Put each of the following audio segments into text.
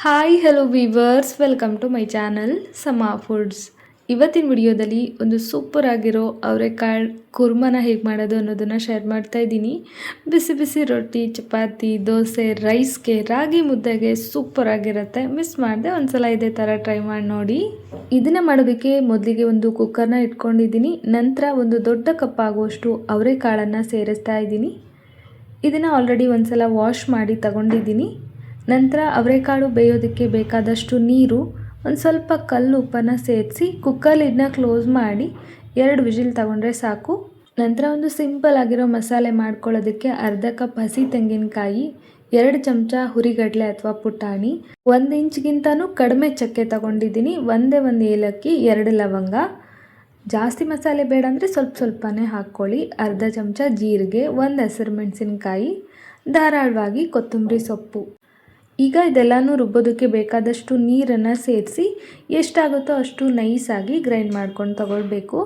Hi hello viewers, welcome to my channel Sama foods. ಇವತ್ತಿನ ವಿಡಿಯೋದಲ್ಲಿ ಒಂದು ಸೂಪರ್ ಆಗಿರೋ ಅವರೆಕಾಳು ಕುರ್ಮನ ಹೇಗೆ ಮಾಡೋದು ಅನ್ನೋದನ್ನು ಶೇರ್ ಮಾಡ್ತಾ ಇದ್ದೀನಿ. ಬಿಸಿ ಬಿಸಿ ರೊಟ್ಟಿ, ಚಪಾತಿ, ದೋಸೆ, ರೈಸ್ಗೆ, ರಾಗಿ ಮುದ್ದೆಗೆ ಸೂಪರ್ ಆಗಿರುತ್ತೆ. ಮಿಸ್ ಮಾಡದೆ ಒಂದ್ಸಲ ಇದೇ ಥರ ಟ್ರೈ ಮಾಡಿ ನೋಡಿ. ಇದನ್ನು ಮಾಡೋದಕ್ಕೆ ಮೊದಲಿಗೆ ಒಂದು ಕುಕ್ಕರ್ನ ಇಟ್ಕೊಂಡಿದ್ದೀನಿ. ನಂತರ ಒಂದು ದೊಡ್ಡ ಕಪ್ ಆಗುವಷ್ಟು ಅವರೆಕಾಳನ್ನು ಸೇರಿಸ್ತಾ ಇದ್ದೀನಿ. ಇದನ್ನು ಆಲ್ರೆಡಿ ಒಂದ್ಸಲ ವಾಶ್ ಮಾಡಿ ತಗೊಂಡಿದ್ದೀನಿ. ನಂತರ ಅವರೆಕಾಳು ಬೇಯೋದಕ್ಕೆ ಬೇಕಾದಷ್ಟು ನೀರು, ಒಂದು ಸ್ವಲ್ಪ ಕಲ್ಲು ಉಪ್ಪನ್ನು ಸೇರಿಸಿ ಕುಕ್ಕರ್ ಲಿಡ್ನ ಕ್ಲೋಸ್ ಮಾಡಿ 2 ವಿಜಿಲ್ ತಗೊಂಡ್ರೆ ಸಾಕು. ನಂತರ ಒಂದು ಸಿಂಪಲ್ ಆಗಿರೋ ಮಸಾಲೆ ಮಾಡ್ಕೊಳ್ಳೋದಕ್ಕೆ ಅರ್ಧ ಕಪ್ ಹಸಿ ತೆಂಗಿನಕಾಯಿ, 2 ಚಮಚ ಹುರಿಗಡಲೆ ಅಥವಾ ಪುಟಾಣಿ, 1 ಇಂಚ್ಗಿಂತನೂ ಕಡಿಮೆ ಚಕ್ಕೆ ತಗೊಂಡಿದ್ದೀನಿ, ಒಂದೇ ಒಂದು ಏಲಕ್ಕಿ, 2 ಲವಂಗ. ಜಾಸ್ತಿ ಮಸಾಲೆ ಬೇಡ ಅಂದರೆ ಸ್ವಲ್ಪನೇ ಹಾಕ್ಕೊಳ್ಳಿ. ಅರ್ಧ ಚಮಚ ಜೀರಿಗೆ, 1 ಹಸಿರು ಮೆಣಸಿನಕಾಯಿ, ಧಾರಾಳವಾಗಿ ಕೊತ್ತಂಬರಿ ಸೊಪ್ಪು. ಈಗ ಇದೆಲ್ಲನೂ ರುಬ್ಬೋದಕ್ಕೆ ಬೇಕಾದಷ್ಟು ನೀರನ್ನು ಸೇರಿಸಿ ಎಷ್ಟಾಗುತ್ತೋ ಅಷ್ಟು ನೈಸಾಗಿ ಗ್ರೈಂಡ್ ಮಾಡ್ಕೊಂಡು ತಗೊಳ್ಬೇಕು.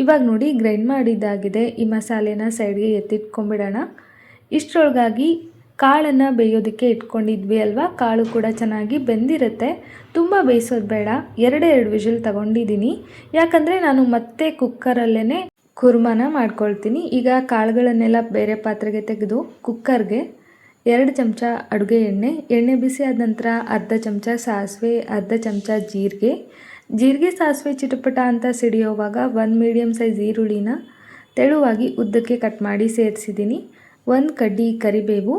ಇವಾಗ ನೋಡಿ ಗ್ರೈಂಡ್ ಮಾಡಿದ್ದಾಗಿದೆ. ಈ ಮಸಾಲೆನ ಸೈಡ್ಗೆ ಎತ್ತಿಟ್ಕೊಂಡ್ಬಿಡೋಣ. ಇಷ್ಟರೊಳಗಾಗಿ ಕಾಳನ್ನು ಬೇಯೋದಕ್ಕೆ ಇಟ್ಕೊಂಡಿದ್ವಿ ಅಲ್ವಾ, ಕಾಳು ಕೂಡ ಚೆನ್ನಾಗಿ ಬೆಂದಿರುತ್ತೆ. ತುಂಬ ಬೇಯಿಸೋದು ಬೇಡ. 2 ವಿಜಿಲ್ ತಗೊಂಡಿದ್ದೀನಿ, ಯಾಕಂದರೆ ನಾನು ಮತ್ತೆ ಕುಕ್ಕರಲ್ಲೇ ಕುರ್ಮನ ಮಾಡ್ಕೊಳ್ತೀನಿ. ಈಗ ಕಾಳುಗಳನ್ನೆಲ್ಲ ಬೇರೆ ಪಾತ್ರೆಗೆ ತೆಗೆದು ಕುಕ್ಕರ್ಗೆ 2 ಚಮಚ ಅಡುಗೆ ಎಣ್ಣೆ ಬಿಸಿ ಆದ ನಂತರ ಅರ್ಧ ಚಮಚ ಸಾಸಿವೆ, ಅರ್ಧ ಚಮಚ ಜೀರಿಗೆ ಸಾಸಿವೆ ಚಿಟಪಟ ಅಂತ ಸಿಡಿಯೋವಾಗ 1 ಮೀಡಿಯಮ್ ಸೈಜ್ ಈರುಳ್ಳಿನ ತೆಳುವಾಗಿ ಉದ್ದಕ್ಕೆ ಕಟ್ ಮಾಡಿ ಸೇರಿಸಿದ್ದೀನಿ. 1 ಕಡ್ಡಿ ಕರಿಬೇವು,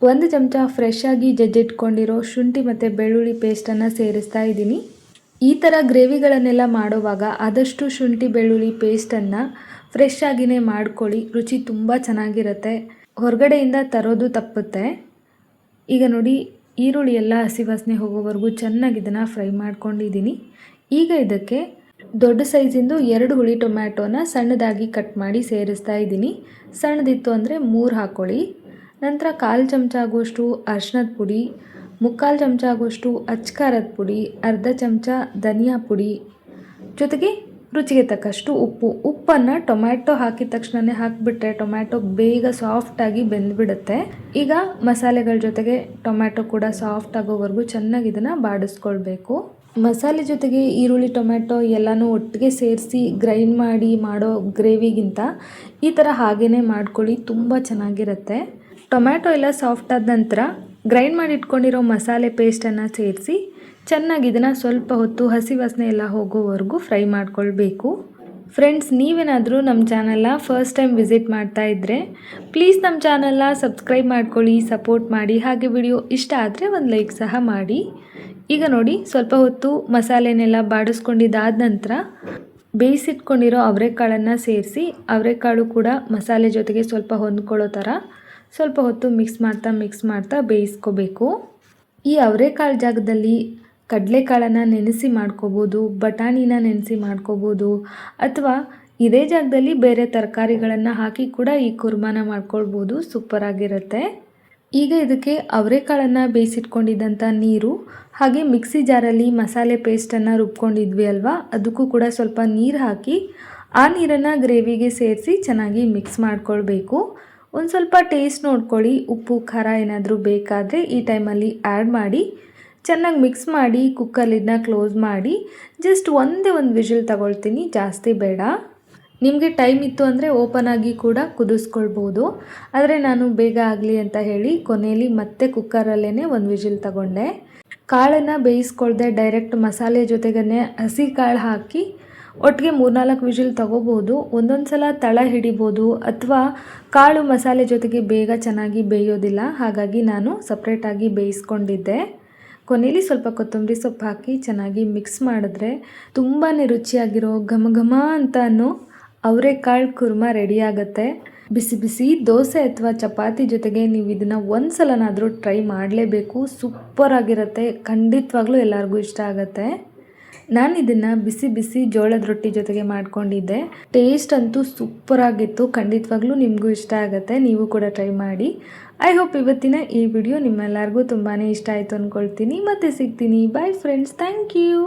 1 ಚಮಚ ಫ್ರೆಶ್ ಆಗಿ ಜಜ್ಜಿಟ್ಕೊಂಡಿರೋ ಶುಂಠಿ ಮತ್ತು ಬೆಳ್ಳುಳ್ಳಿ ಪೇಸ್ಟನ್ನು ಸೇರಿಸ್ತಾ ಇದ್ದೀನಿ. ಈ ಥರ ಗ್ರೇವಿಗಳನ್ನೆಲ್ಲ ಮಾಡುವಾಗ ಆದಷ್ಟು ಶುಂಠಿ ಬೆಳ್ಳುಳ್ಳಿ ಪೇಸ್ಟನ್ನು ಫ್ರೆಶ್ ಆಗಿಯೇ ಮಾಡ್ಕೊಳ್ಳಿ. ರುಚಿ ತುಂಬ ಚೆನ್ನಾಗಿರುತ್ತೆ. ಹೊರಗಡೆಯಿಂದ ತರೋದು ತಪ್ಪುತ್ತೆ. ಈಗ ನೋಡಿ ಈರುಳ್ಳಿ ಎಲ್ಲ ಹಸಿ ವಾಸನೆ ಹೋಗೋವರೆಗೂ ಚೆನ್ನಾಗಿ ಇದನ್ನು ಫ್ರೈ ಮಾಡ್ಕೊಂಡಿದ್ದೀನಿ. ಈಗ ಇದಕ್ಕೆ ದೊಡ್ಡ ಸೈಜಿಂದು 2 ಹುಳಿ ಟೊಮ್ಯಾಟೋನ ಸಣ್ಣದಾಗಿ ಕಟ್ ಮಾಡಿ ಸೇರಿಸ್ತಾ ಇದ್ದೀನಿ. ಸಣ್ಣದಿತ್ತು ಅಂದರೆ 3 ಹಾಕ್ಕೊಳ್ಳಿ. ನಂತರ 1/4 ಚಮಚ ಆಗುವಷ್ಟು ಅರಿಶಿನದ ಪುಡಿ, 3/4 ಚಮಚ ಆಗುವಷ್ಟು ಅಚ್ಕಾರದ ಪುಡಿ, ಅರ್ಧ ಚಮಚ ಧನಿಯಾ ಪುಡಿ, ಜೊತೆಗೆ ರುಚಿಗೆ ತಕ್ಕಷ್ಟು ಉಪ್ಪನ್ನು ಟೊಮ್ಯಾಟೊ ಹಾಕಿದ ತಕ್ಷಣವೇ ಹಾಕಿಬಿಟ್ರೆ ಟೊಮ್ಯಾಟೊ ಬೇಗ ಸಾಫ್ಟಾಗಿ ಬೆಂದ್ಬಿಡುತ್ತೆ. ಈಗ ಮಸಾಲೆಗಳ ಜೊತೆಗೆ ಟೊಮ್ಯಾಟೊ ಕೂಡ ಸಾಫ್ಟ್ ಆಗೋವರೆಗೂ ಚೆನ್ನಾಗಿ ಇದನ್ನು ಬಾಡಿಸ್ಕೊಳ್ಬೇಕು. ಮಸಾಲೆ ಜೊತೆಗೆ ಈರುಳ್ಳಿ ಟೊಮ್ಯಾಟೊ ಎಲ್ಲನೂ ಒಟ್ಟಿಗೆ ಸೇರಿಸಿ ಗ್ರೈಂಡ್ ಮಾಡಿ ಮಾಡೋ ಗ್ರೇವಿಗಿಂತ ಈ ಥರ ಹಾಗೇ ಮಾಡ್ಕೊಳ್ಳಿ, ತುಂಬ ಚೆನ್ನಾಗಿರುತ್ತೆ. ಟೊಮ್ಯಾಟೊ ಎಲ್ಲ ಸಾಫ್ಟ್ ಆದ ನಂತರ ಗ್ರೈಂಡ್ ಮಾಡಿ ಇಟ್ಕೊಂಡಿರೋ ಮಸಾಲೆ ಪೇಸ್ಟನ್ನು ಸೇರಿಸಿ ಚೆನ್ನಾಗಿ ಇದನ್ನು ಸ್ವಲ್ಪ ಹೊತ್ತು ಹಸಿ ವಾಸನೆ ಎಲ್ಲ ಹೋಗೋವರೆಗೂ ಫ್ರೈ ಮಾಡ್ಕೊಳ್ಬೇಕು. ಫ್ರೆಂಡ್ಸ್, ನೀವೇನಾದರೂ ನಮ್ಮ ಚಾನಲ್ನ ಫಸ್ಟ್ ಟೈಮ್ ವಿಸಿಟ್ ಮಾಡ್ತಾ ಇದ್ದರೆ ಪ್ಲೀಸ್ ನಮ್ಮ ಚಾನಲ್ನ ಸಬ್ಸ್ಕ್ರೈಬ್ ಮಾಡ್ಕೊಳ್ಳಿ, ಸಪೋರ್ಟ್ ಮಾಡಿ. ಹಾಗೆ ವಿಡಿಯೋ ಇಷ್ಟ ಆದರೆ ಒಂದು ಲೈಕ್ ಸಹ ಮಾಡಿ. ಈಗ ನೋಡಿ ಸ್ವಲ್ಪ ಹೊತ್ತು ಮಸಾಲೆನೆಲ್ಲ ಬಾಡಿಸ್ಕೊಂಡಿದ್ದಾದ ನಂತರ ಬೇಯಿಸಿಟ್ಕೊಂಡಿರೋ ಅವರೆಕಾಳನ್ನು ಸೇರಿಸಿ ಅವರೆಕಾಳು ಕೂಡ ಮಸಾಲೆ ಜೊತೆಗೆ ಸ್ವಲ್ಪ ಹೊಂದ್ಕೊಳ್ಳೋ ಥರ ಸ್ವಲ್ಪ ಹೊತ್ತು ಮಿಕ್ಸ್ ಮಾಡ್ತಾ ಬೇಯಿಸ್ಕೋಬೇಕು. ಈ ಅವರೆಕಾಳು ಜಾಗದಲ್ಲಿ ಕಡಲೆಕಾಳನ್ನು ನೆನೆಸಿ ಮಾಡ್ಕೋಬೋದು, ಬಟಾಣಿನ ನೆನೆಸಿ ಮಾಡ್ಕೋಬೋದು, ಅಥವಾ ಇದೇ ಜಾಗದಲ್ಲಿ ಬೇರೆ ತರಕಾರಿಗಳನ್ನು ಹಾಕಿ ಕೂಡ ಈ ಕುರ್ಮನ ಮಾಡ್ಕೊಳ್ಬೋದು. ಸೂಪರಾಗಿರುತ್ತೆ. ಈಗ ಇದಕ್ಕೆ ಅವರೆಕಾಳನ್ನು ಬೇಯಿಸಿಟ್ಕೊಂಡಿದ್ದಂಥ ನೀರು, ಹಾಗೆ ಮಿಕ್ಸಿ ಜಾರಲ್ಲಿ ಮಸಾಲೆ ಪೇಸ್ಟನ್ನು ರುಬ್ಕೊಂಡಿದ್ವಿ ಅಲ್ವಾ, ಅದಕ್ಕೂ ಕೂಡ ಸ್ವಲ್ಪ ನೀರು ಹಾಕಿ ಆ ನೀರನ್ನು ಗ್ರೇವಿಗೆ ಸೇರಿಸಿ ಚೆನ್ನಾಗಿ ಮಿಕ್ಸ್ ಮಾಡ್ಕೊಳ್ಬೇಕು. ಒಂದು ಸ್ವಲ್ಪ ಟೇಸ್ಟ್ ನೋಡ್ಕೊಳ್ಳಿ, ಉಪ್ಪು ಖಾರ ಏನಾದರೂ ಬೇಕಾದರೆ ಈ ಟೈಮಲ್ಲಿ ಆ್ಯಡ್ ಮಾಡಿ ಚೆನ್ನಾಗಿ ಮಿಕ್ಸ್ ಮಾಡಿ ಕುಕ್ಕರ್ ಲಿಡ್ನ ಕ್ಲೋಸ್ ಮಾಡಿ ಜಸ್ಟ್ ಒಂದೇ ಒಂದು ವಿಜಿಲ್ ತಗೊಳ್ತೀನಿ, ಜಾಸ್ತಿ ಬೇಡ. ನಿಮಗೆ ಟೈಮ್ ಇತ್ತು ಅಂದರೆ ಓಪನ್ ಆಗಿ ಕೂಡ ಕುದಿಸ್ಕೊಳ್ಬೋದು, ಆದರೆ ನಾನು ಬೇಗ ಆಗಲಿ ಅಂತ ಹೇಳಿ ಕೊನೆಯಲ್ಲಿ ಮತ್ತೆ ಕುಕ್ಕರಲ್ಲೇ ಒಂದು ವಿಜಿಲ್ ತಗೊಂಡೆ. ಕಾಳನ್ನು ಬೇಯಿಸ್ಕೊಳ್ದೆ ಡೈರೆಕ್ಟ್ ಮಸಾಲೆ ಜೊತೆಗೇ ಹಸಿ ಕಾಳು ಹಾಕಿ ಒಟ್ಟಿಗೆ 3-4 ವಿಜಿಲ್ ತಗೋಬೋದು. ಒಂದೊಂದು ಸಲ ತಳ ಹಿಡಿಬೋದು, ಅಥವಾ ಕಾಳು ಮಸಾಲೆ ಜೊತೆಗೆ ಬೇಗ ಚೆನ್ನಾಗಿ ಬೇಯೋದಿಲ್ಲ. ಹಾಗಾಗಿ ನಾನು ಸಪ್ರೇಟಾಗಿ ಬೇಯಿಸ್ಕೊಂಡಿದ್ದೆ. ಕೊನೆಯಲ್ಲಿ ಸ್ವಲ್ಪ ಕೊತ್ತಂಬರಿ ಸೊಪ್ಪು ಹಾಕಿ ಚೆನ್ನಾಗಿ ಮಿಕ್ಸ್ ಮಾಡಿದ್ರೆ ತುಂಬಾ ರುಚಿಯಾಗಿರೋ ಘಮ ಅಂತ ಅನ್ನೋ ಅವರೆಕಾಳು ಕುರ್ಮ ರೆಡಿ ಆಗುತ್ತೆ. ಬಿಸಿ ಬಿಸಿ ದೋಸೆ ಅಥವಾ ಚಪಾತಿ ಜೊತೆಗೆ ನೀವು ಇದನ್ನು ಒಂದು ಸಲನಾದರೂ ಟ್ರೈ ಮಾಡಲೇಬೇಕು. ಸೂಪರಾಗಿರುತ್ತೆ. ಖಂಡಿತವಾಗ್ಲೂ ಎಲ್ಲರಿಗೂ ಇಷ್ಟ ಆಗುತ್ತೆ. ನಾನು ಇದನ್ನು ಬಿಸಿ ಬಿಸಿ ಜೋಳದ ರೊಟ್ಟಿ ಜೊತೆಗೆ ಮಾಡ್ಕೊಂಡಿದ್ದೆ. ಟೇಸ್ಟ್ ಅಂತೂ ಸೂಪರಾಗಿತ್ತು. ಖಂಡಿತವಾಗ್ಲೂ ನಿಮಗೂ ಇಷ್ಟ ಆಗುತ್ತೆ, ನೀವು ಕೂಡ ಟ್ರೈ ಮಾಡಿ. ಐ ಹೋಪ್ ಇವತ್ತಿನ ಈ ವಿಡಿಯೋ ನಿಮ್ಮೆಲ್ಲರಿಗೂ ತುಂಬಾ ಇಷ್ಟ ಆಯಿತು ಅಂದ್ಕೊಳ್ತೀನಿ. ಮತ್ತೆ ಸಿಗ್ತೀನಿ. Bye friends, thank you.